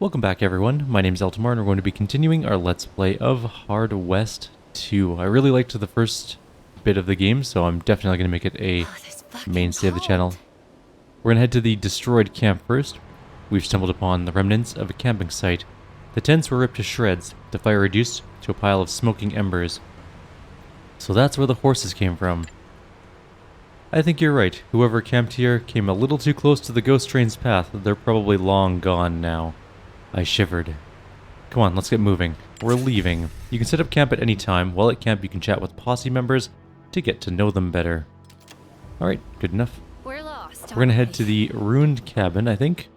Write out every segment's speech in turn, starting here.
Welcome back everyone, my name is Eltimar and we're going to be continuing our Let's Play of Hard West 2. I really liked the first bit of the game, so I'm definitely going to make it a mainstay of the channel. We're going to head to the destroyed camp first. We've stumbled upon the remnants of a camping site. The tents were ripped to shreds, the fire reduced to a pile of smoking embers. So that's where the horses came from. I think you're right, whoever camped here came a little too close to the ghost train's path. They're probably long gone now. I shivered. Come on, let's get moving. We're leaving. You can set up camp at any time. While at camp, you can chat with posse members to get to know them better. Alright, good enough. We're lost. We're gonna head to the ruined cabin, I think.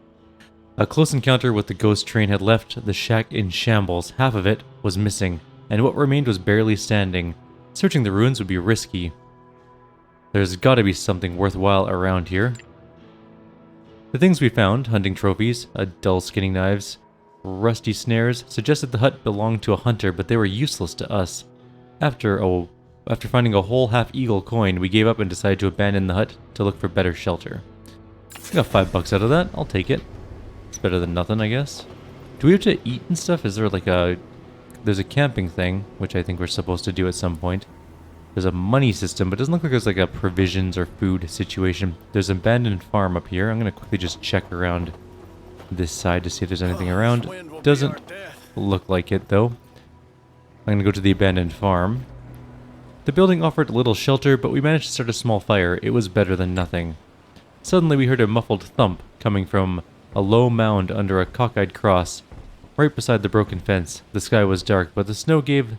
A close encounter with the ghost train had left the shack in shambles. Half of it was missing, and what remained was barely standing. Searching the ruins would be risky. There's gotta be something worthwhile around here. The things we found, hunting trophies, dull skinning knives, rusty snares, suggested the hut belonged to a hunter, but they were useless to us. After finding a whole half-eagle coin, we gave up and decided to abandon the hut to look for better shelter. I got $5 out of that, I'll take it. It's better than nothing, I guess. Do we have to eat and stuff? Is there like there's a camping thing, which I think we're supposed to do at some point. There's a money system, but it doesn't look like there's like a provisions or food situation. There's an abandoned farm up here. I'm going to quickly just check around this side to see if there's anything around. Doesn't look like it, though. I'm going to go to the abandoned farm. The building offered little shelter, but we managed to start a small fire. It was better than nothing. Suddenly we heard a muffled thump coming from a low mound under a cockeyed cross, right beside the broken fence. The sky was dark, but the snow gave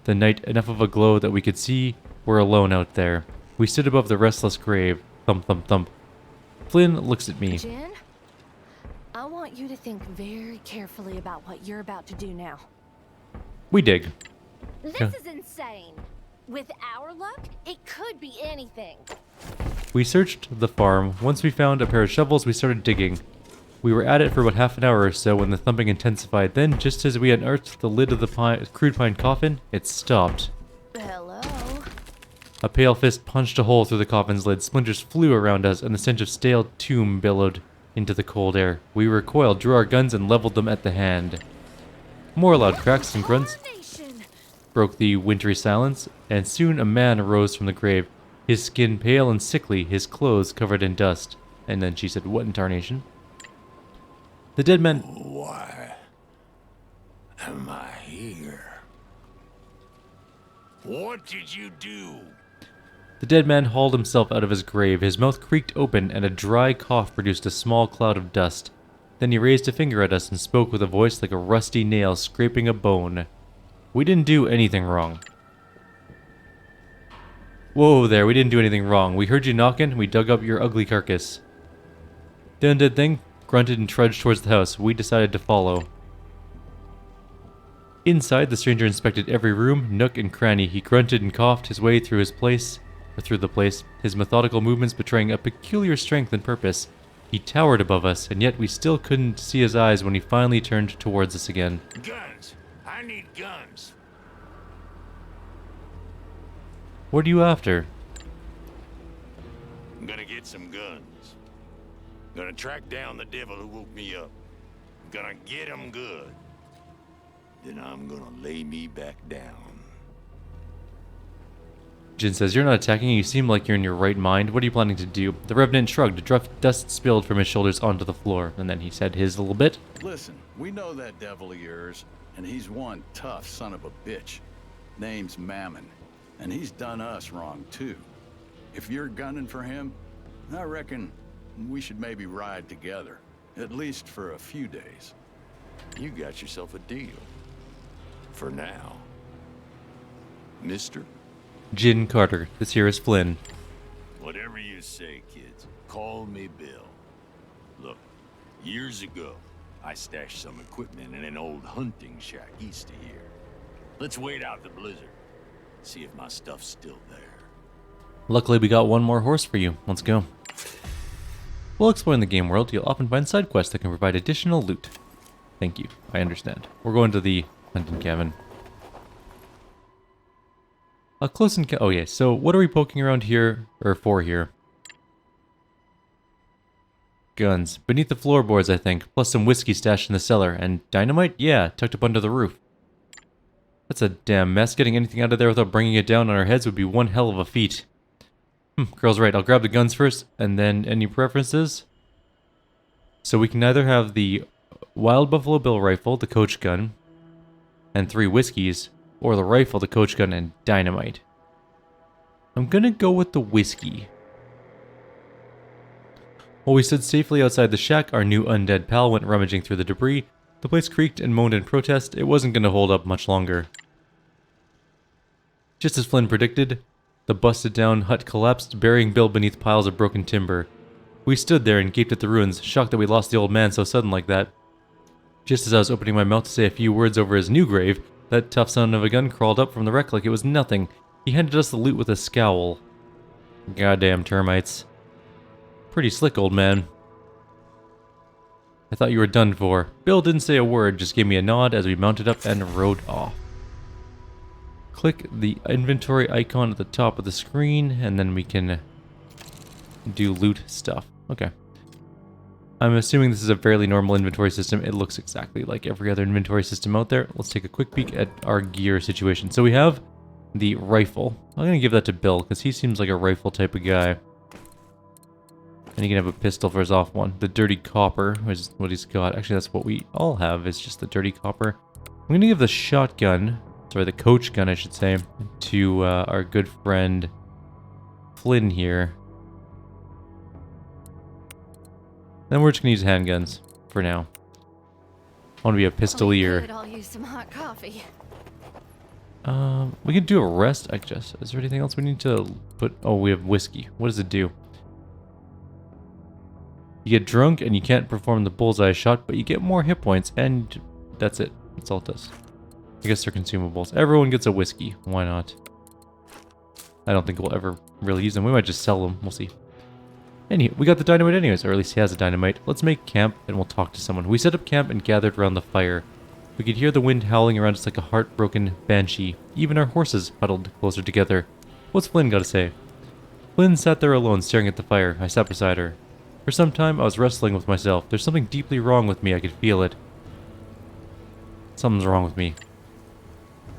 the night enough of a glow that we could see we're alone out there. We stood above the restless grave. Thump, thump, thump. Flynn looks at me. Jen, I want you to think very carefully about what you're about to do now. We dig. This is insane. With our luck, it could be anything. We searched the farm. Once we found a pair of shovels, we started digging. We were at it for about half an hour or so when the thumping intensified. Then, just as we unearthed the lid of the crude pine coffin, it stopped. Hello? A pale fist punched a hole through the coffin's lid. Splinters flew around us, and the stench of stale tomb billowed into the cold air. We recoiled, drew our guns, and leveled them at the hand. More loud cracks and grunts broke the wintry silence, and soon a man arose from the grave, his skin pale and sickly, his clothes covered in dust. And then she said, "What in tarnation?" The dead man... Why am I here? What did you do? The dead man hauled himself out of his grave. His mouth creaked open, and a dry cough produced a small cloud of dust. Then he raised a finger at us and spoke with a voice like a rusty nail scraping a bone. We didn't do anything wrong. Whoa there, we didn't do anything wrong. We heard you knocking, we dug up your ugly carcass. The undead thing grunted and trudged towards the house. We decided to follow. Inside, the stranger inspected every room, nook, and cranny. He grunted and coughed his way through the place, his methodical movements betraying a peculiar strength and purpose. He towered above us, and yet we still couldn't see his eyes when he finally turned towards us again. Guns! I need guns! What are you after? I'm gonna get some guns. Gonna track down the devil who woke me up. Gonna get him good. Then I'm gonna lay me back down. Jin says, "You're not attacking. You seem like you're in your right mind. What are you planning to do?" The Revenant shrugged. Dust spilled from his shoulders onto the floor, and then he said his little bit. Listen, we know that devil of yours, and he's one tough son of a bitch. Name's Mammon, and he's done us wrong too. If you're gunning for him, I reckon we should maybe ride together, at least for a few days. You got yourself a deal. For now. Mister? Jin Carter. This here is Flynn. Whatever you say, kids. Call me Bill. Look, years ago, I stashed some equipment in an old hunting shack east of here. Let's wait out the blizzard. See if my stuff's still there. Luckily, we got one more horse for you. Let's go. While exploring the game world, you'll often find side quests that can provide additional loot. Thank you. I understand. We're going to the hunting cabin. A close encounter. Oh, yeah. So, what are we poking around here, or for here? guns. Beneath the floorboards, I think. Plus some whiskey stashed in the cellar. And dynamite? Yeah, tucked up under the roof. That's a damn mess. Getting anything out of there without bringing it down on our heads would be one hell of a feat. Girl's right. I'll grab the guns first, and then any preferences? So we can either have the Wild Buffalo Bill rifle, the coach gun, and 3 whiskeys, or the rifle, the coach gun, and dynamite. I'm gonna go with the whiskey. While we stood safely outside the shack, our new undead pal went rummaging through the debris. The place creaked and moaned in protest. It wasn't gonna hold up much longer. Just as Flynn predicted, the busted down hut collapsed, burying Bill beneath piles of broken timber. We stood there and gaped at the ruins, shocked that we lost the old man so sudden like that. Just as I was opening my mouth to say a few words over his new grave, that tough son of a gun crawled up from the wreck like it was nothing. He handed us the loot with a scowl. Goddamn termites. Pretty slick, old man. I thought you were done for. Bill didn't say a word, just gave me a nod as we mounted up and rode off. Click the inventory icon at the top of the screen, and then we can do loot stuff. Okay. I'm assuming this is a fairly normal inventory system. It looks exactly like every other inventory system out there. Let's take a quick peek at our gear situation. So we have the rifle. I'm going to give that to Bill, because he seems like a rifle type of guy. And he can have a pistol for his off one. The dirty copper is what he's got. Actually, that's what we all have, is just the dirty copper. I'm going to give the shotgun, sorry, the coach gun, I should say, to our good friend Flynn here. Then we're just going to use handguns for now. I want to be a pistolier. Good, I'll use some hot coffee. We can do a rest, I guess. Is there anything else we need to put? Oh, we have whiskey. What does it do? You get drunk and you can't perform the bullseye shot, but you get more hit points, and that's it. That's all it does. I guess they're consumables. Everyone gets a whiskey. Why not? I don't think we'll ever really use them. We might just sell them. We'll see. Anyway, we got the dynamite anyways, or at least he has a dynamite. Let's make camp and we'll talk to someone. We set up camp and gathered around the fire. We could hear the wind howling around us like a heartbroken banshee. Even our horses huddled closer together. What's Flynn got to say? Flynn sat there alone, staring at the fire. I sat beside her. For some time, I was wrestling with myself. There's something deeply wrong with me. I could feel it. Something's wrong with me.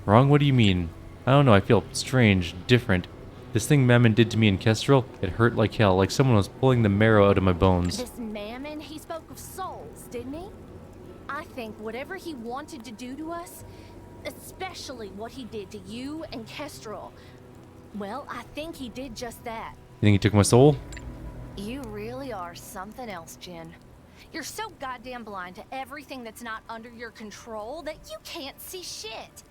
Wrong? What do you mean? I don't know. I feel strange, different. This thing Mammon did to me in Kestrel, it hurt like hell, like someone was pulling the marrow out of my bones. This Mammon, he spoke of souls, didn't he? I think whatever he wanted to do to us, especially what he did to you and Kestrel, well, I think he did just that. You think he took my soul? You really are something else, Jen. You're so goddamn blind to everything that's not under your control that you can't see shit.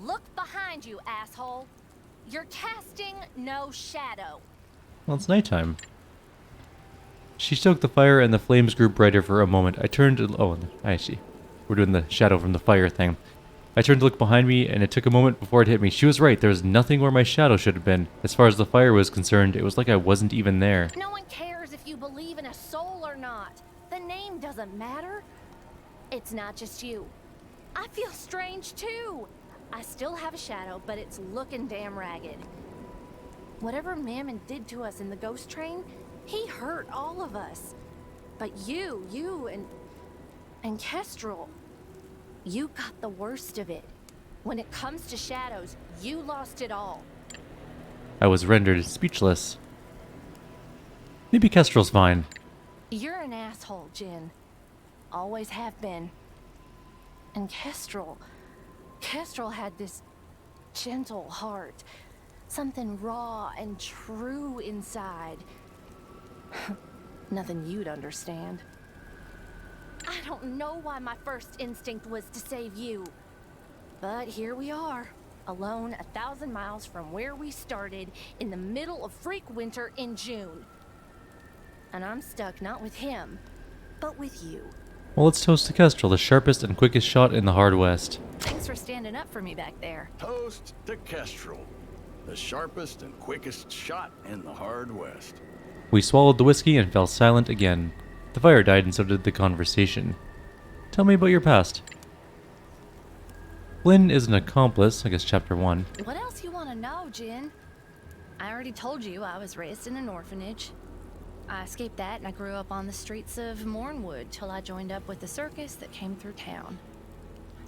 Look behind you, asshole. You're casting no shadow. Well, it's nighttime. She stoked the fire and the flames grew brighter for a moment. I turned to... Oh, I see. We're doing the shadow from the fire thing. I turned to look behind me, and it took a moment before it hit me. She was right. There was nothing where my shadow should have been. As far as the fire was concerned, it was like I wasn't even there. No one cares if you believe in a soul or not. The name doesn't matter. It's not just you. I feel strange, too. I still have a shadow, but it's looking damn ragged. Whatever Mammon did to us in the ghost train, he hurt all of us. But you and Kestrel, you got the worst of it. When it comes to shadows, you lost it all. I was rendered speechless. Maybe Kestrel's fine. You're an asshole, Jin. Always have been. And Kestrel had this gentle heart. Something raw and true inside. Nothing you'd understand. I don't know why my first instinct was to save you. But here we are, alone 1,000 miles from where we started, in the middle of freak winter in June. And I'm stuck not with him, but with you. Well, let's toast to Kestrel, the sharpest and quickest shot in the hard west. Thanks for standing up for me back there. Toast to Kestrel, the sharpest and quickest shot in the hard west. We swallowed the whiskey and fell silent again. The fire died and so did the conversation. Tell me about your past. Flynn is an accomplice, I guess chapter 1. What else you want to know, Jin? I already told you I was raised in an orphanage. I escaped that and I grew up on the streets of Mornwood till I joined up with the circus that came through town.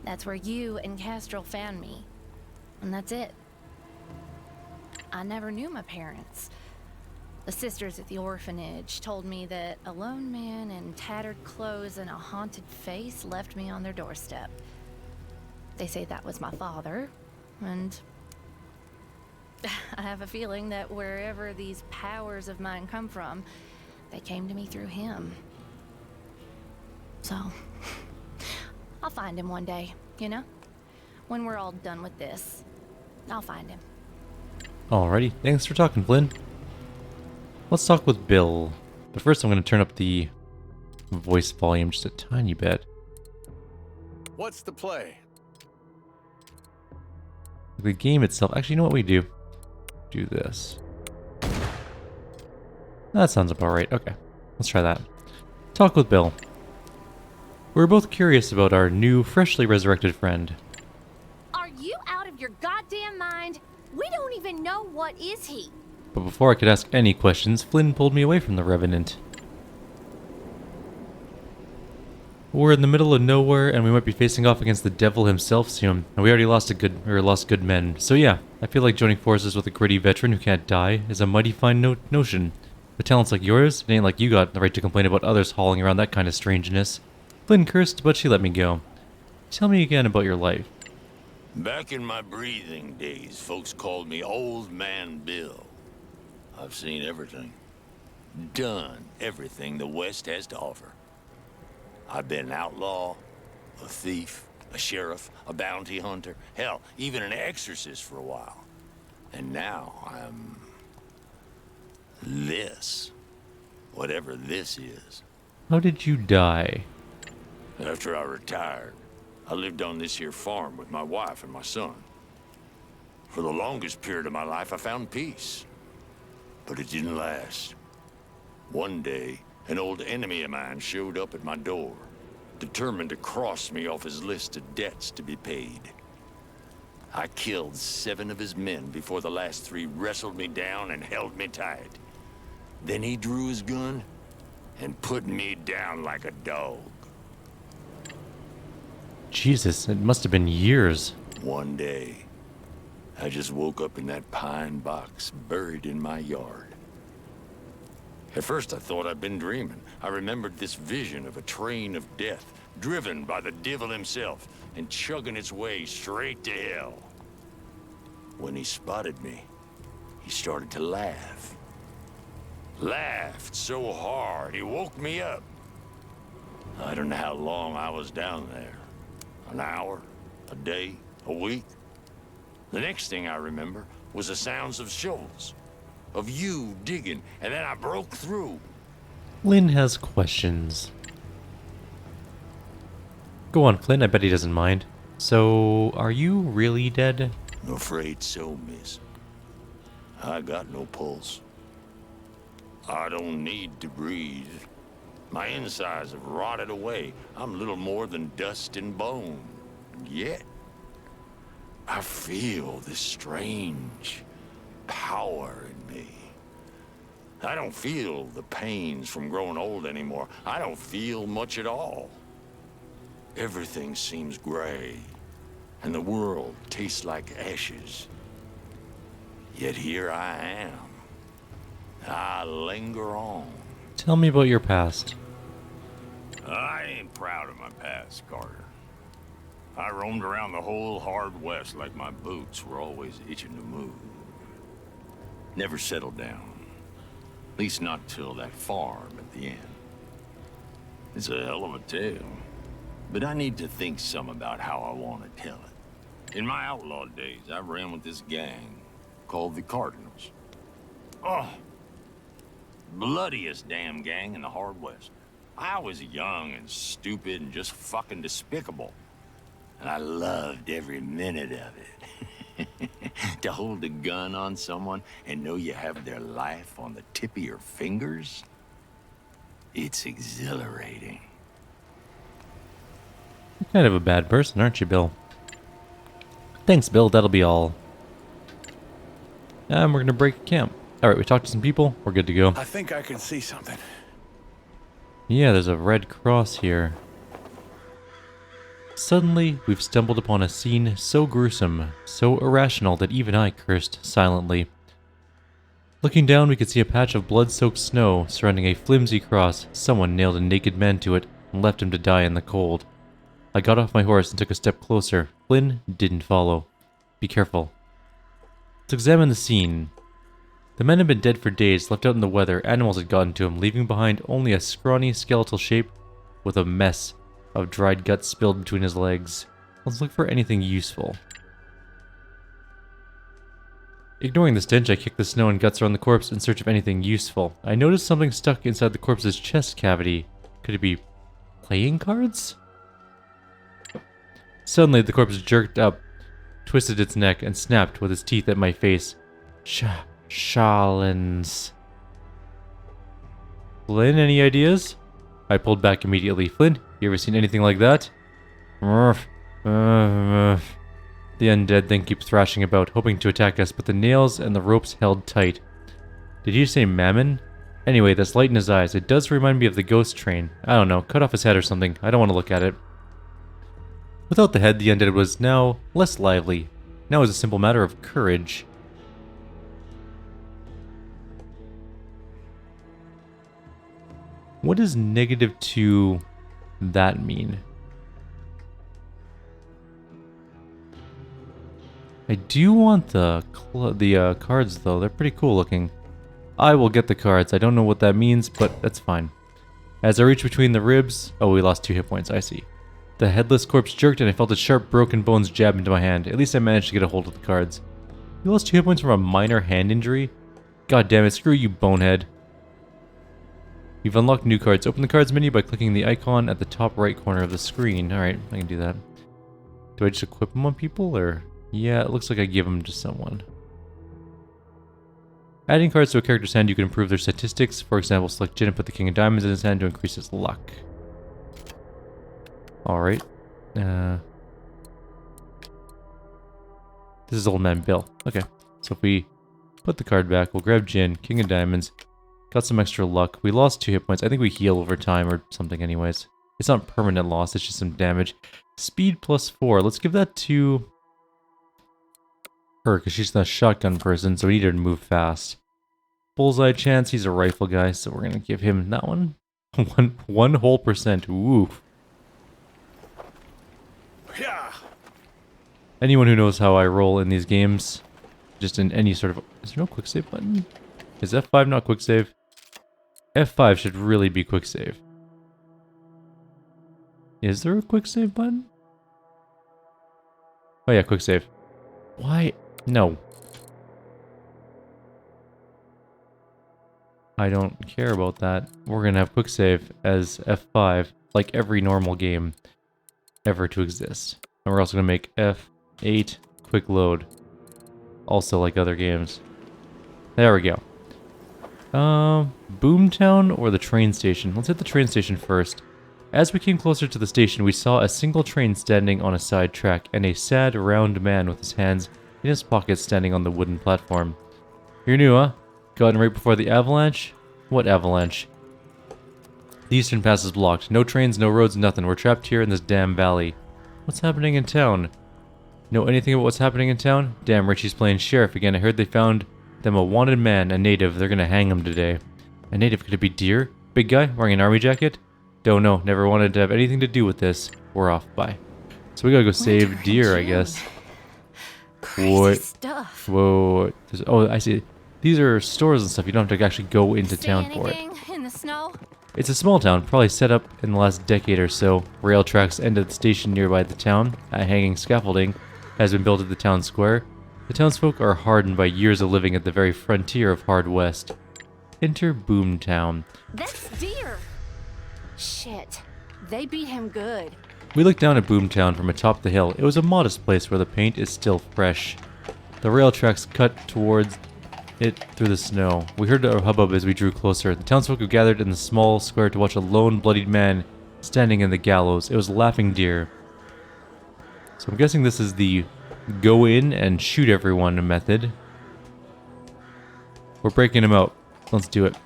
That's where you and Castrol found me. And that's it. I never knew my parents. The sisters at the orphanage told me that a lone man in tattered clothes and a haunted face left me on their doorstep. They say that was my father, and I have a feeling that wherever these powers of mine come from, they came to me through him. So, I'll find him one day, you know? When we're all done with this, I'll find him. Alrighty, thanks for talking, Flynn. Let's talk with Bill. But first I'm going to turn up the voice volume just a tiny bit. What's the play? The game itself, actually, you know what we do? Do this. That sounds about right. Okay, let's try that. Talk with Bill. We're both curious about our new, freshly resurrected friend. Are you out of your goddamn mind? We don't even know what is he. But before I could ask any questions, Flynn pulled me away from the Revenant. We're in the middle of nowhere, and we might be facing off against the devil himself soon. And we already lost good men. So yeah, I feel like joining forces with a gritty veteran who can't die is a mighty fine notion. With talents like yours, it ain't like you got the right to complain about others hauling around that kind of strangeness. Flynn cursed, but she let me go. Tell me again about your life. Back in my breathing days, folks called me Old Man Bill. I've seen everything. Done everything the West has to offer. I've been an outlaw, a thief, a sheriff, a bounty hunter, hell, even an exorcist for a while. And now I'm... this. Whatever this is. How did you die? After I retired, I lived on this here farm with my wife and my son. For the longest period of my life, I found peace. But it didn't last. One day, an old enemy of mine showed up at my door, determined to cross me off his list of debts to be paid. I killed 7 of his men before the last 3 wrestled me down and held me tight. Then he drew his gun and put me down like a dog. Jesus, it must have been years. One day, I just woke up in that pine box buried in my yard. At first I thought I'd been dreaming. I remembered this vision of a train of death, driven by the devil himself, and chugging its way straight to hell. When he spotted me, he started to laugh. Laughed so hard, he woke me up. I don't know how long I was down there. An hour, a day, a week. The next thing I remember was the sounds of shovels, of you digging, and then I broke through. Flynn has questions. Go on, Flynn, I bet he doesn't mind. So, are you really dead? I'm afraid so, miss. I got no pulse. I don't need to breathe. My insides have rotted away. I'm little more than dust and bone. Yet, I feel this strange power in me. I don't feel the pains from growing old anymore. I don't feel much at all. Everything seems gray, and the world tastes like ashes. Yet here I am. I linger on. Tell me about your past. I ain't proud of my past, Carter. I roamed around the whole hard West like my boots were always itching to move. Never settled down. At least not till that farm at the end. It's a hell of a tale. But I need to think some about how I want to tell it. In my outlaw days, I ran with this gang called the Cardinals. Oh, bloodiest damn gang in the hard West. I was young and stupid and just fucking despicable. And I loved every minute of it. To hold a gun on someone and know you have their life on the tip of your fingers, it's exhilarating. You're kind of a bad person, aren't you, Bill? Thanks, Bill, that'll be all. And we're gonna break camp. Alright, we talked to some people. We're good to go. I think I can see something. Yeah, there's a red cross here. Suddenly, we've stumbled upon a scene so gruesome, so irrational that even I cursed silently. Looking down, we could see a patch of blood-soaked snow surrounding a flimsy cross. Someone nailed a naked man to it and left him to die in the cold. I got off my horse and took a step closer. Flynn didn't follow. Be careful. Let's examine the scene. The man had been dead for days, left out in the weather. Animals had gotten to him, leaving behind only a scrawny skeletal shape with a mess of dried guts spilled between his legs. Let's look for anything useful. Ignoring the stench, I kicked the snow and guts around the corpse in search of anything useful. I noticed something stuck inside the corpse's chest cavity. Could it be playing cards? Suddenly, the corpse jerked up, twisted its neck, and snapped with its teeth at my face. Shalins. Flynn, any ideas? I pulled back immediately. Flynn, you ever seen anything like that? The undead thing keeps thrashing about, hoping to attack us, but the nails and the ropes held tight. Did you say Mammon? Anyway, that's light in his eyes. It does remind me of the ghost train. I don't know, cut off his head or something. I don't want to look at it. Without the head, the undead was now less lively. Now it was a simple matter of courage. What does -2 that mean? I do want the cards though. They're pretty cool looking. I will get the cards. I don't know what that means, but that's fine. As I reached between the ribs... Oh, we lost 2 hit points. I see. The headless corpse jerked and I felt its sharp broken bones jab into my hand. At least I managed to get a hold of the cards. You lost 2 hit points from a minor hand injury? God damn it, screw you, bonehead. You've unlocked new cards. Open the cards menu by clicking the icon at the top right corner of the screen. Alright, I can do that. Do I just equip them on people, or...? Yeah, it looks like I give them to someone. Adding cards to a character's hand, you can improve their statistics. For example, select Jin and put the King of Diamonds in his hand to increase his luck. Alright. This is Old Man Bill. Okay, so if we put the card back, we'll grab Jin, King of Diamonds. Got some extra luck. We lost 2 hit points. I think we heal over time or something anyways. It's not permanent loss, it's just some damage. Speed +4. Let's give that to her, because she's the shotgun person, so we need her to move fast. Bullseye chance, he's a rifle guy, so we're going to give him that one. one whole percent. Woo. Yeah. Anyone who knows how I roll in these games, just in any sort of... Is there no quick save button? Is F5 not quick save? F5 should really be quick save. Is there a quick save button? Oh yeah, quick save. Why? No. I don't care about that. We're gonna have quick save as F5, like every normal game ever to exist. And we're also gonna make F8 quick load, also like other games. There we go. Boomtown or the train station? Let's hit the train station first. As we came closer to the station, we saw a single train standing on a side track, and a sad, round man with his hands in his pockets standing on the wooden platform. You're new, huh? Gotten right before the avalanche? What avalanche? The eastern pass is blocked. No trains, no roads, nothing. We're trapped here in this damn valley. What's happening in town? Know anything about what's happening in town? Damn, Richie's playing sheriff again. I heard they found them a wanted man, a native. They're gonna hang him today. A native? Could it be Deer? Big guy, wearing an army jacket? Don't know. Never wanted to have anything to do with this. We're off. Bye. So we gotta go save Deer, I guess. Crazy stuff. Whoa. Oh, I see. These are stores and stuff. You don't have to actually go into town for it. In the snow? It's a small town, probably set up in the last decade or so. Rail tracks end at the station nearby the town. A hanging scaffolding has been built at the town square. The townsfolk are hardened by years of living at the very frontier of Hard West. Enter Boomtown. That's Deer. Shit. They beat him good. We looked down at Boomtown from atop the hill. It was a modest place where the paint is still fresh. The rail tracks cut towards it through the snow. We heard a hubbub as we drew closer. The townsfolk had gathered in the small square to watch a lone, bloodied man standing in the gallows. It was Laughing Deer. So I'm guessing this is the go in and shoot everyone method. We're breaking him out. Let's do it.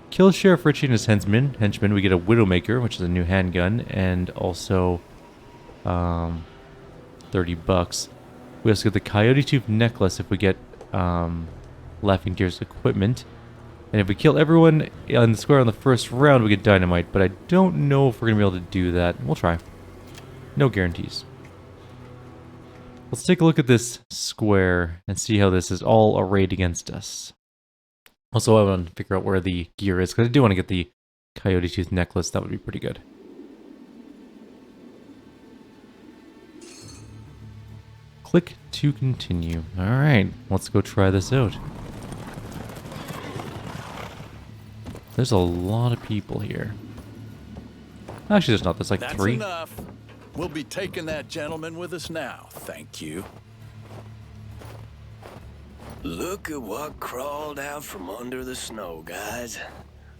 Kill Sheriff Richie and his henchmen. We get a Widowmaker, which is a new handgun, and also 30 bucks. We also get the Coyote Tooth necklace if we get Laughing Deer's equipment. And if we kill everyone on the square on the first round, we get dynamite. But I don't know if we're going to be able to do that. We'll try. No guarantees. Let's take a look at this square and see how this is all arrayed against us. Also, I want to figure out where the gear is, because I do want to get the Coyote Tooth necklace. That would be pretty good. Click to continue. Alright, let's go try this out. There's a lot of people here. Actually, there's not. There's like That's 3. enough. We'll be taking that gentleman with us now. Thank you. Look at what crawled out from under the snow, guys.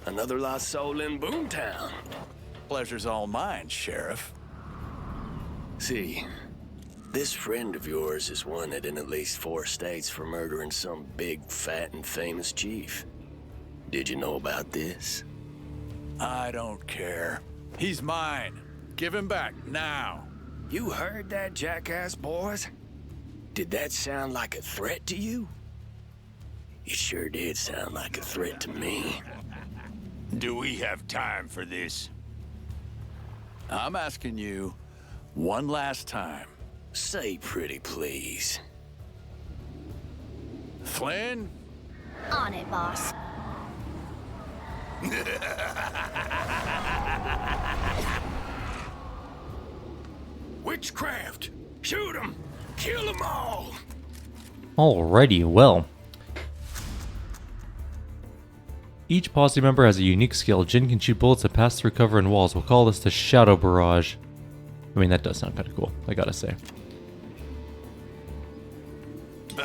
Another lost soul in Boomtown. Pleasure's all mine, Sheriff. See, this friend of yours is wanted in at least 4 states for murdering some big, fat, and famous chief. Did you know about this? I don't care. He's mine. Give him back now. You heard that, jackass boys? Did that sound like a threat to you? It sure did sound like a threat to me. Do we have time for this? I'm asking you one last time. Say pretty please. Flynn? On it, boss. Witchcraft! Shoot 'em! Kill 'em all! Alrighty, well. Each posse member has a unique skill. Jin can shoot bullets that pass through cover and walls. We'll call this the Shadow Barrage. I mean, that does sound kind of cool, I gotta say.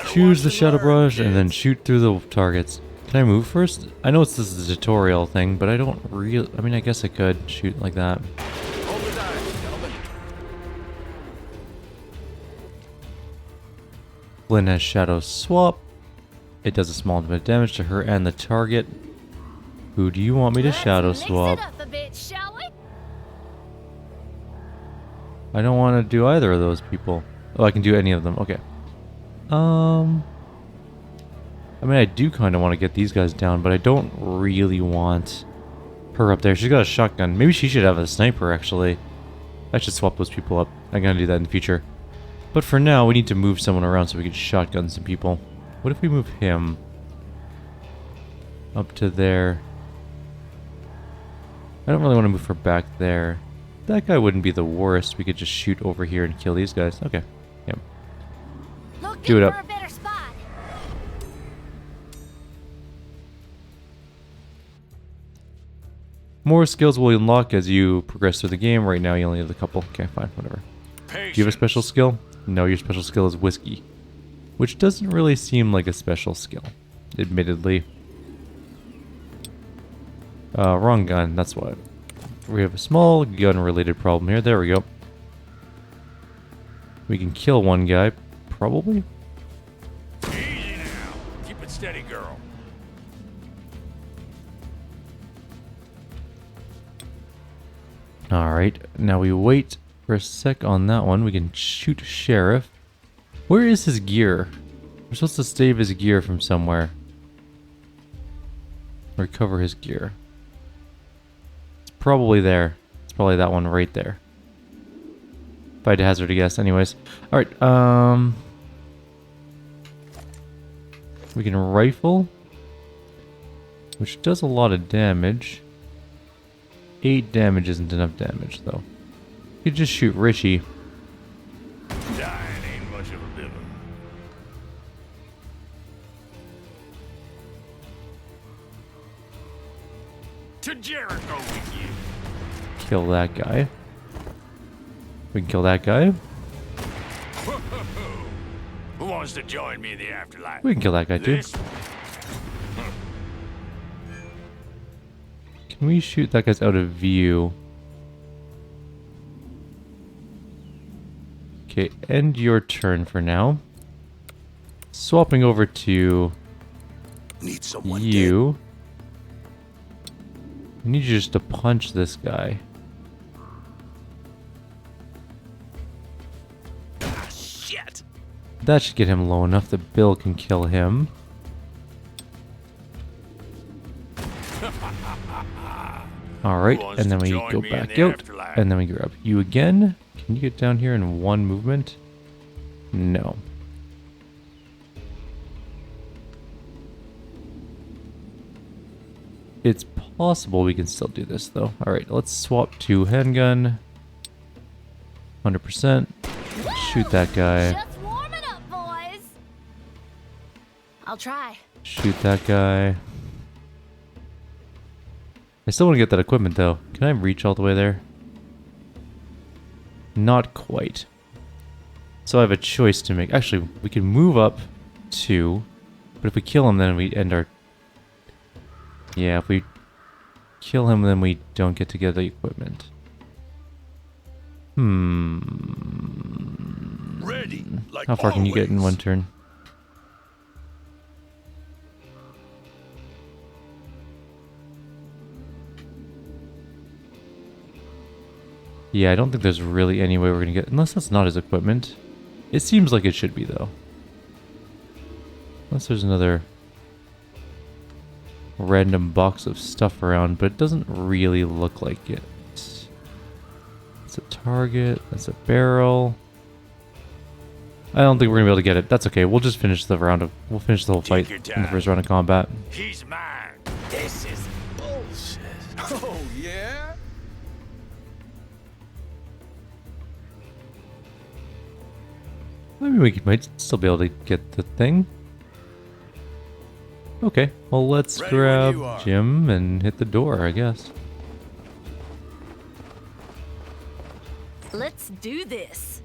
Choose the Shadow Barrage and then shoot through the targets. Can I move first? I know this is a tutorial thing, but I don't really... I mean, I guess I could shoot like that. Hold the dice, gentlemen. Flynn has Shadow Swap. It does a small bit of damage to her and the target. Who do you want me to Shadow Swap? Mix it up a bit, shall we? I don't want to do either of those people. Oh, I can do any of them. Okay. I mean, I do kind of want to get these guys down, but I don't really want her up there. She's got a shotgun. Maybe she should have a sniper, actually. I should swap those people up. I'm going to do that in the future. But for now, we need to move someone around so we can shotgun some people. What if we move him up to there? I don't really want to move her back there. That guy wouldn't be the worst. We could just shoot over here and kill these guys. Okay. Yeah. Looking Do it up. for a better spot. More skills will unlock as you progress through the game. Right now, you only have a couple. Okay, fine, whatever. Do you have a special skill? No, your special skill is whiskey. Which doesn't really seem like a special skill, admittedly. Wrong gun, that's why. We have a small gun-related problem here. There we go. We can kill one guy, probably. Easy now. Keep it steady, girl. Alright, now we wait for a sec on that one. We can shoot Sheriff. Where is his gear? We're supposed to save his gear from somewhere. Recover his gear. It's probably there. It's probably that one right there. If I had to hazard a guess, anyways. Alright, we can rifle, which does a lot of damage. 8 damage isn't enough damage, though. You could just shoot Richie. Dying ain't much of a villain. To Jericho with you. Kill that guy. We can kill that guy. Who wants to join me in the afterlife? We can kill that guy too. This Can we shoot that guy's out of view? Okay, end your turn for now. Swapping over to Need someone you. I need you just to punch this guy. Ah, shit. That should get him low enough that Bill can kill him. Alright, wants and then to we join go me in back the out. afterlife? And then we grab you again. Can you get down here in one movement? No. It's possible we can still do this though. Alright, let's swap to handgun. 100%. Shoot that guy. Just warming up, boys. I'll try. Shoot that guy. I still want to get that equipment though. Can I reach all the way there? Not quite. So I have a choice to make. Actually, we can move up 2. But if we kill him, then we end our... Yeah, if we kill him, then we don't get to get the equipment. Ready. Like How far can you get in always. one turn? Yeah, I don't think there's really any way we're gonna get... Unless that's not his equipment. It seems like it should be, though. Unless there's another random box of stuff around, but it doesn't really look like it. It's a target. That's a barrel. I don't think we're gonna be able to get it. That's okay. We'll just finish the round of... We'll finish the whole fight Take your in the time. first round of combat. He's mine. This is bullshit. Oh, yeah? I mean, we might still be able to get the thing. Okay, well let's Ready when grab you are. Jim and hit the door, I guess. Let's do this.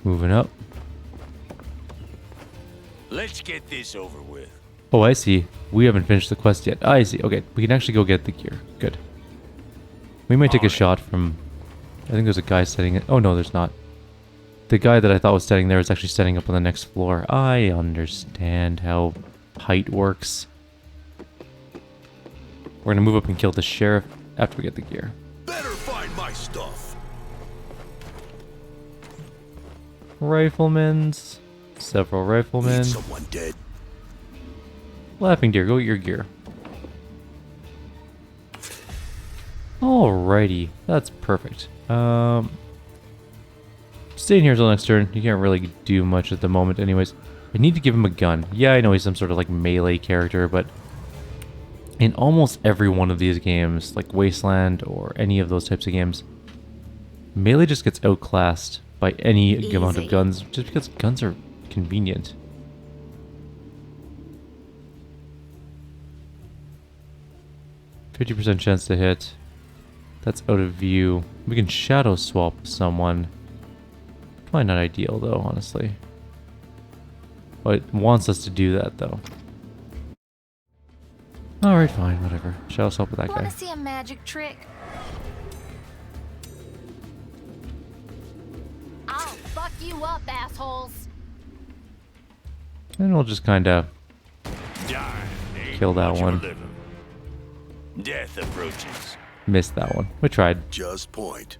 Moving up. Let's get this over with. Oh, I see. We haven't finished the quest yet. I see. Okay, we can actually go get the gear. Good. We might take a shot from... I think there's a guy setting it. Oh no, there's not. The guy that I thought was standing there is actually standing up on the next floor. I understand how height works. We're gonna move up and kill the sheriff after we get the gear. Better find my stuff. Riflemen's. Several riflemen. Need someone dead. Laughing deer, go get your gear. Alrighty, that's perfect. Staying here until next turn. You can't really do much at the moment anyways. I need to give him a gun. Yeah, I know he's some sort of like melee character, but in almost every one of these games, like Wasteland or any of those types of games, melee just gets outclassed by any amount of Easy. guns, just because guns are convenient. %50 chance to hit. That's out of view. We can shadow swap someone. Probably not ideal though, honestly. But it wants us to do that though. Alright, fine, whatever. Shadow swap with that Want guy. to see a magic trick? I'll fuck you up, assholes. And we'll just kinda Die. Ain't Kill that much of a one. living. Death approaches. miss that one. We tried. Just point.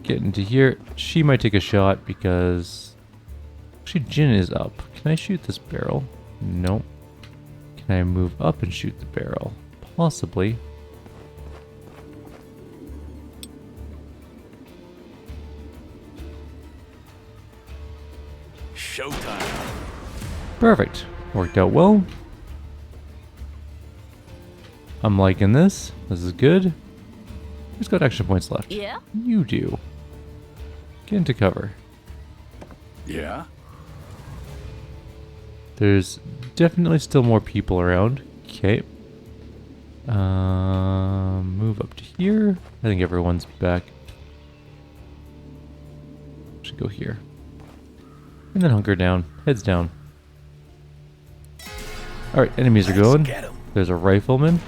Get into here. She might take a shot because... Actually, Jin is up. Can I shoot this barrel? Nope. Can I move up and shoot the barrel? Possibly. Showtime. Perfect. Worked out well. I'm liking this. This is good. Who's got action points left? Yeah? You do. Get into cover. Yeah? There's definitely still more people around. Okay. Move up to here. I think everyone's back. Should go here. And then hunker down. Heads down. Alright, enemies are going. Get 'em. There's a rifleman.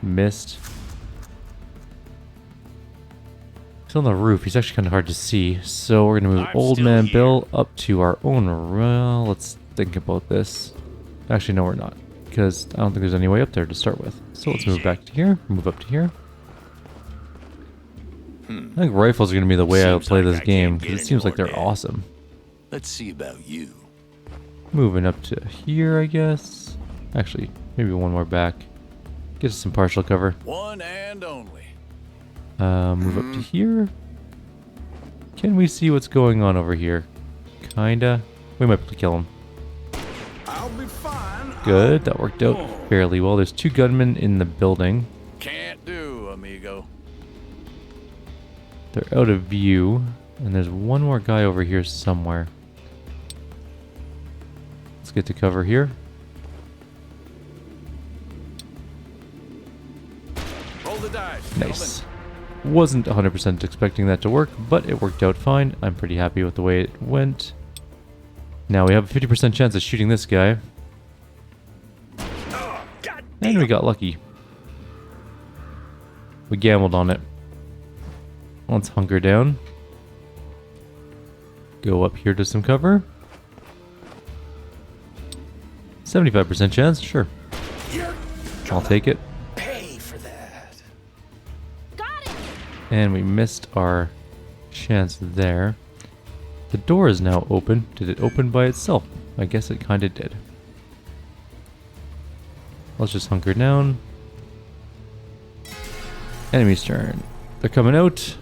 Missed. He's on the roof. He's actually kind of hard to see. So we're going to move I'm Old still Man here. Bill up to our own. Well, let's think about this. Actually, no, we're not. Because I don't think there's any way up there to start with. So let's move back to here. Move up to here. I think rifles are going to be the way I Seems play like this I game. can't Because get it seems any like they're more dead. awesome. Let's see about you. Moving up to here, I guess. Actually, maybe one more back. Get us some partial cover. One and only. Move up to here. Can we see what's going on over here? Kinda. We might be able to kill him. I'll be fine. Good, that worked out fairly well. There's 2 gunmen in the building. Can't do, amigo. They're out of view. And there's one more guy over here somewhere. Let's get to cover here. Roll the dice. Nice. Wasn't 100% expecting that to work, but it worked out fine. I'm pretty happy with the way it went. Now we have a 50% chance of shooting this guy. And we got lucky. We gambled on it. Let's hunker down. Go up here to some cover. 75% chance, sure. I'll take it. Pay for that. Got it! And we missed our chance there. The door is now open. Did it open by itself? I guess it kind of did. Let's just hunker down. Enemy's turn. They're coming out.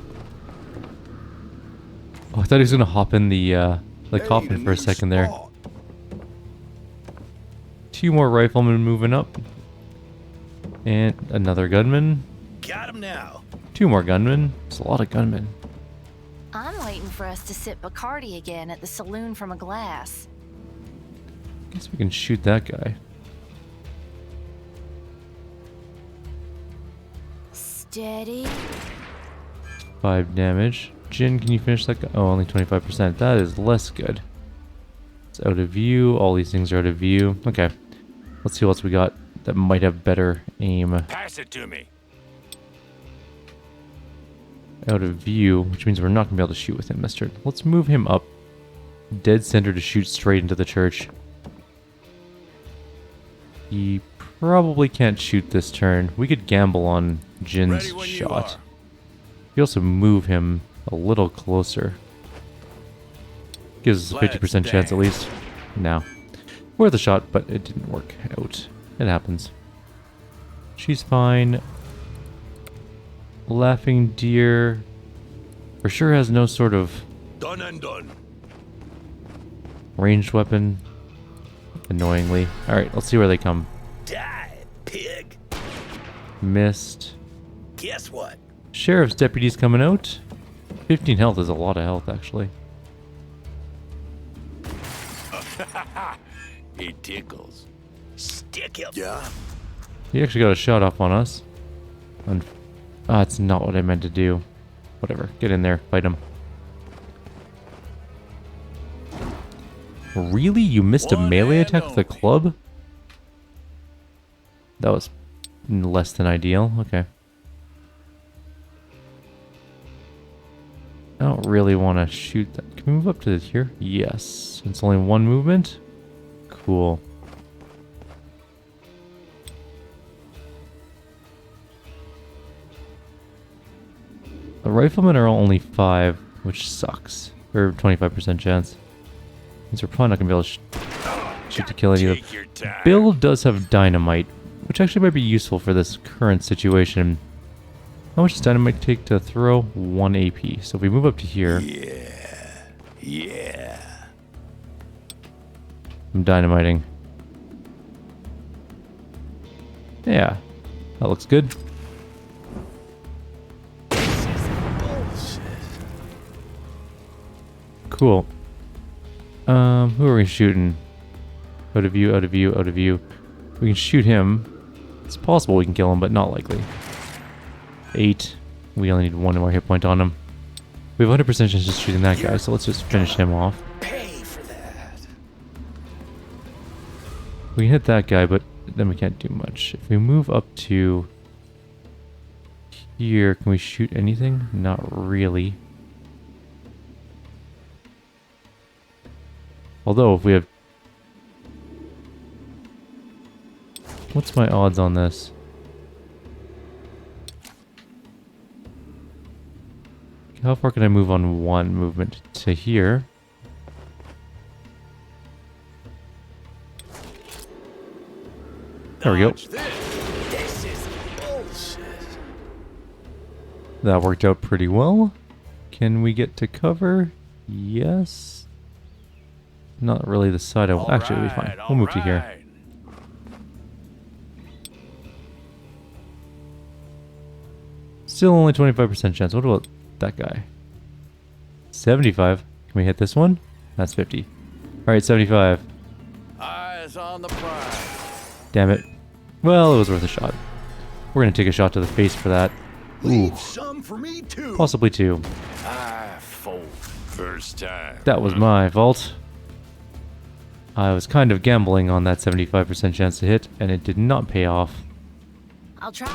Oh, I thought he was gonna hop in the coffin for a second there. 2 more riflemen moving up. And another gunman. Got him now. 2 more gunmen. It's a lot of gunmen. I'm waiting for us to sip Bacardi again at the saloon from a glass. Guess we can shoot that guy. Steady. 5 damage. Jin, can you finish that guy? Oh, only 25%. That is less good. It's out of view. All these things are out of view. Okay. Let's see what else we got that might have better aim. Pass it to me. Out of view, which means we're not going to be able to shoot with him, mister. Let's move him up dead center to shoot straight into the church. He probably can't shoot this turn. We could gamble on Jin's Ready when you shot. are. We also move him a little closer. Gives us a 50% chance at least. No. Worth a shot, but it didn't work out. It happens. She's fine. Laughing deer for sure has no sort of Done and done. ranged weapon. Annoyingly. Alright, let's see where they come. Die, pig. Missed. Guess what? Sheriff's deputies coming out. 15 health is a lot of health, actually. It tickles. Stick him. Yeah. He actually got a shot off on us. That's not what I meant to do. Whatever. Get in there. Fight him. Really? You missed a One melee and attack with the only. club? That was less than ideal. Okay. I don't really want to shoot that. Can we move up to here? Yes. It's only 1 movement? Cool. The riflemen are only 5, which sucks. Or 25% chance. Means we're probably not going to be able to shoot to kill any of them. Take your time. Bill does have dynamite, which actually might be useful for this current situation. How much does dynamite take to throw? 1 AP. So if we move up to here, Yeah. I'm dynamiting. Yeah, that looks good. Cool. Who are we shooting? Out of view, out of view, out of view. We can shoot him. It's possible we can kill him, but not likely. 8. We only need 1 more hit point on him. We have 100% chance of just shooting that guy, so let's just finish him off. Pay for that. We can hit that guy, but then we can't do much. If we move up to here. Can we shoot anything? Not really. Although, if we have... What's my odds on this? How far can I move on one movement? To here. There we go. This is bullshit. That worked out pretty well. Can we get to cover? Yes. Not really the side I... Actually, it'll be fine. We'll move to here. Still only 25% chance. What about that guy? 75. Can we hit this one? That's 50. Alright, 75. Eyes on the prize. Damn it. Well, it was worth a shot. We're gonna take a shot to the face for that. Ooh. Leave some for me too. Possibly two. I fold. First time. That was my fault. I was kind of gambling on that 75% chance to hit, and it did not pay off. I'll try.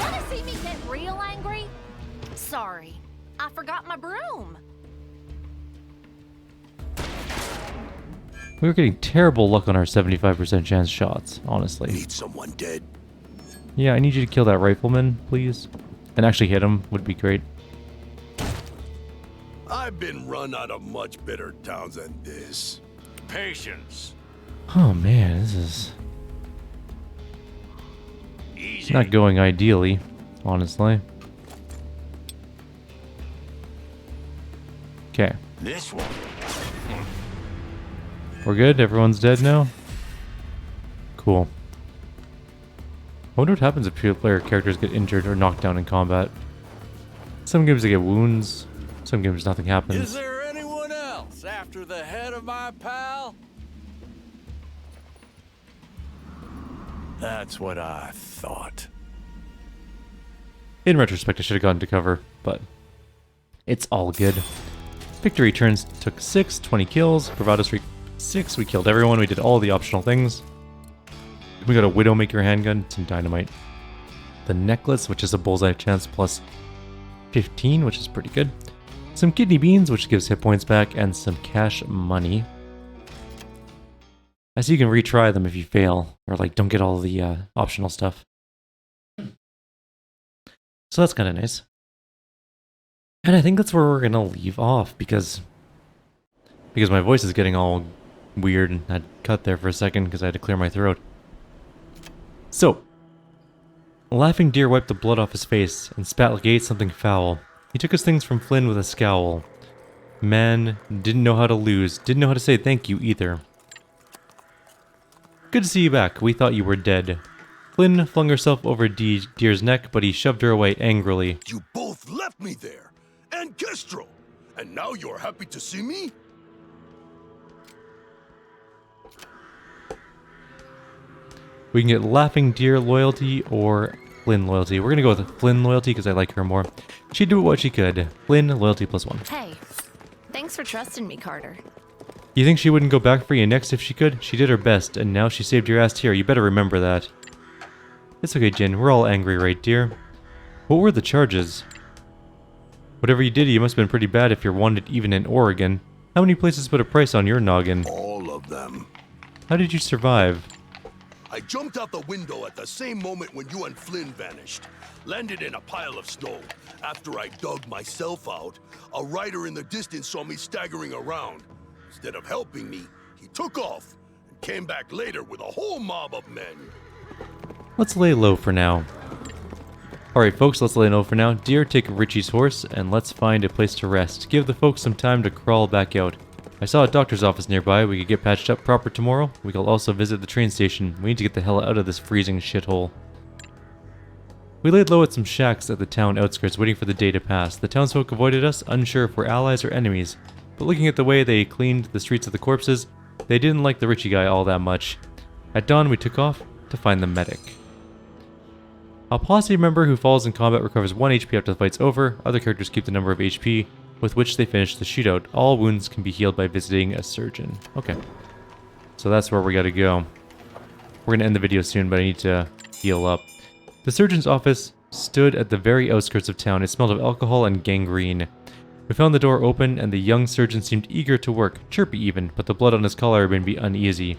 Wanna see me get real angry? Sorry, I forgot my broom. We were getting terrible luck on our 75% chance shots, honestly. Need someone dead. Yeah, I need you to kill that rifleman, please. And actually hit him would be great. I've been run out of much better towns than this. Patience. Oh man, this is Easy. not going ideally, honestly. Okay, This one. we're good? Everyone's dead now? Cool. I wonder what happens if player characters get injured or knocked down in combat. Some games they get wounds, some games nothing Is happens. there anyone else after the head of my pal? That's what I thought. In retrospect, I should have gotten to cover, but it's all good. Victory turns took 6, 20 kills. Bravado streak 6, we killed everyone. We did all the optional things. We got a Widowmaker handgun, some dynamite. The necklace, which is a bullseye chance plus 15, which is pretty good. Some kidney beans, which gives hit points back, and some cash money. I see you can retry them if you fail, or like don't get all the optional stuff. So that's kind of nice. And I think that's where we're gonna leave off because my voice is getting all weird and I'd cut there for a second because I had to clear my throat. So, Laughing Deer wiped the blood off his face and spat like he ate something foul. He took his things from Flynn with a scowl. Man didn't know how to lose, didn't know how to say thank you either. Good to see you back. We thought you were dead. Flynn flung herself over Deer's neck, but he shoved her away angrily. You both left me there. And Kestrel. And now you're happy to see me? We can get Laughing Deer loyalty or Flynn loyalty. We're gonna go with Flynn loyalty because I like her more. She'd do what she could. Flynn loyalty +1. Hey, thanks for trusting me, Carter. You think she wouldn't go back for you next if she could? She did her best, and now she saved your ass here. You better remember that. It's okay, Jin. We're all angry, right, dear? What were the charges? Whatever you did, you must have been pretty bad if you're wanted even in Oregon. How many places put a price on your noggin? All of them. How did you survive? I jumped out the window at the same moment when you and Flynn vanished. Landed in a pile of snow. After I dug myself out, a rider in the distance saw me staggering around. Instead of helping me, he took off and came back later with a whole mob of men. Let's lay low for now. Alright folks, let's lay low for now. Deer, take Richie's horse, and let's find a place to rest. Give the folks some time to crawl back out. I saw a doctor's office nearby. We could get patched up proper tomorrow. We could also visit the train station. We need to get the hell out of this freezing shithole. We laid low at some shacks at the town outskirts, waiting for the day to pass. The townsfolk avoided us, unsure if we're allies or enemies. But looking at the way they cleaned the streets of the corpses, they didn't like the Richie guy all that much. At dawn, we took off to find the medic. A posse member who falls in combat recovers 1 HP after the fight's over. Other characters keep the number of HP with which they finish the shootout. All wounds can be healed by visiting a surgeon. Okay. So that's where we gotta go. We're gonna end the video soon, but I need to heal up. The surgeon's office stood at the very outskirts of town. It smelled of alcohol and gangrene. We found the door open, and the young surgeon seemed eager to work, chirpy even, but the blood on his collar made me uneasy.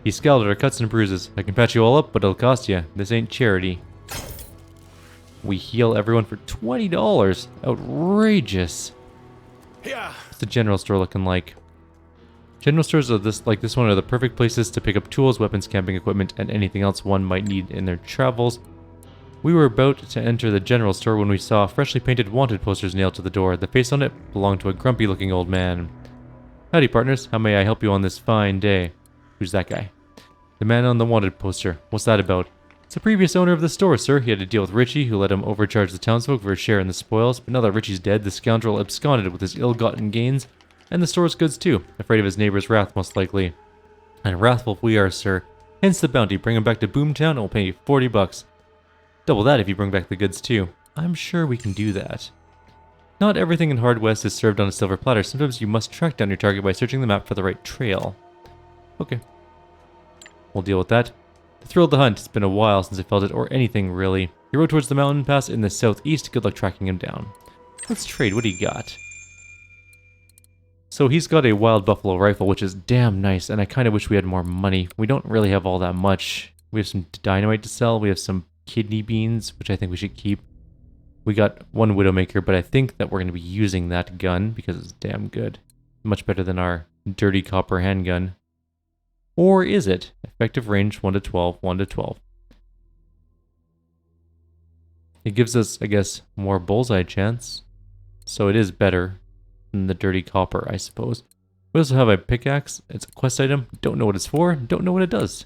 He scowled at our cuts and bruises. I can patch you all up, but it'll cost you. This ain't charity. We heal everyone for $20. Outrageous. Yeah. What's the general store looking like? General stores are this one are the perfect places to pick up tools, weapons, camping equipment, and anything else one might need in their travels. We were about to enter the general store when we saw freshly painted wanted posters nailed to the door. The face on it belonged to a grumpy-looking old man. Howdy, partners. How may I help you on this fine day? Who's that guy? The man on the wanted poster. What's that about? It's the previous owner of the store, sir. He had to deal with Richie, who let him overcharge the townsfolk for a share in the spoils. But now that Richie's dead, the scoundrel absconded with his ill-gotten gains, and the store's goods too, afraid of his neighbor's wrath most likely. And wrathful we are, sir. Hence the bounty. Bring him back to Boomtown and we'll pay you $40. Double that if you bring back the goods too. I'm sure we can do that. Not everything in Hard West is served on a silver platter. Sometimes you must track down your target by searching the map for the right trail. Okay. We'll deal with that. The thrill of the hunt. It's been a while since I felt it, or anything really. He rode towards the mountain pass in the southeast. Good luck tracking him down. Let's trade. What do you got? So he's got a wild buffalo rifle, which is damn nice, and I kind of wish we had more money. We don't really have all that much. We have some dynamite to sell. We have some kidney beans, which I think we should keep. We got one Widowmaker, but I think that we're going to be using that gun because it's damn good. Much better than our dirty copper handgun. Or is it? Effective range 1 to 12, 1 to 12. It gives us, I guess, more bullseye chance. So it is better than the dirty copper, I suppose. We also have a pickaxe. It's a quest item. Don't know what it's for. Don't know what it does.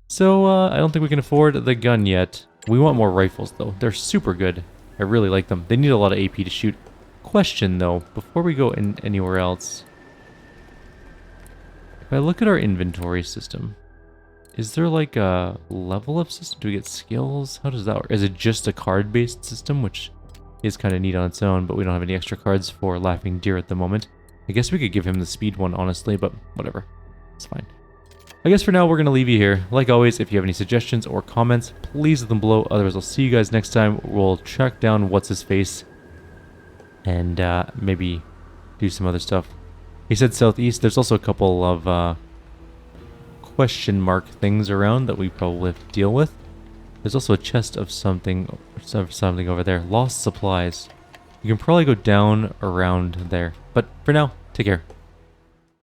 So, I don't think we can afford the gun yet. We want more rifles, though. They're super good. I really like them. They need a lot of AP to shoot. Question, though, before we go anywhere else. If I look at our inventory system, is there like a level up system? Do we get skills? How does that work? Is it just a card-based system, which is kind of neat on its own, but we don't have any extra cards for Laughing Deer at the moment. I guess we could give him the speed one, honestly, but whatever. It's fine. I guess for now, we're going to leave you here. Like always, if you have any suggestions or comments, please leave them below. Otherwise, I'll see you guys next time. We'll track down What's-His-Face and maybe do some other stuff. He said southeast. There's also a couple of question mark things around that we probably have to deal with. There's also a chest of something over there. Lost supplies. You can probably go down around there. But for now, take care.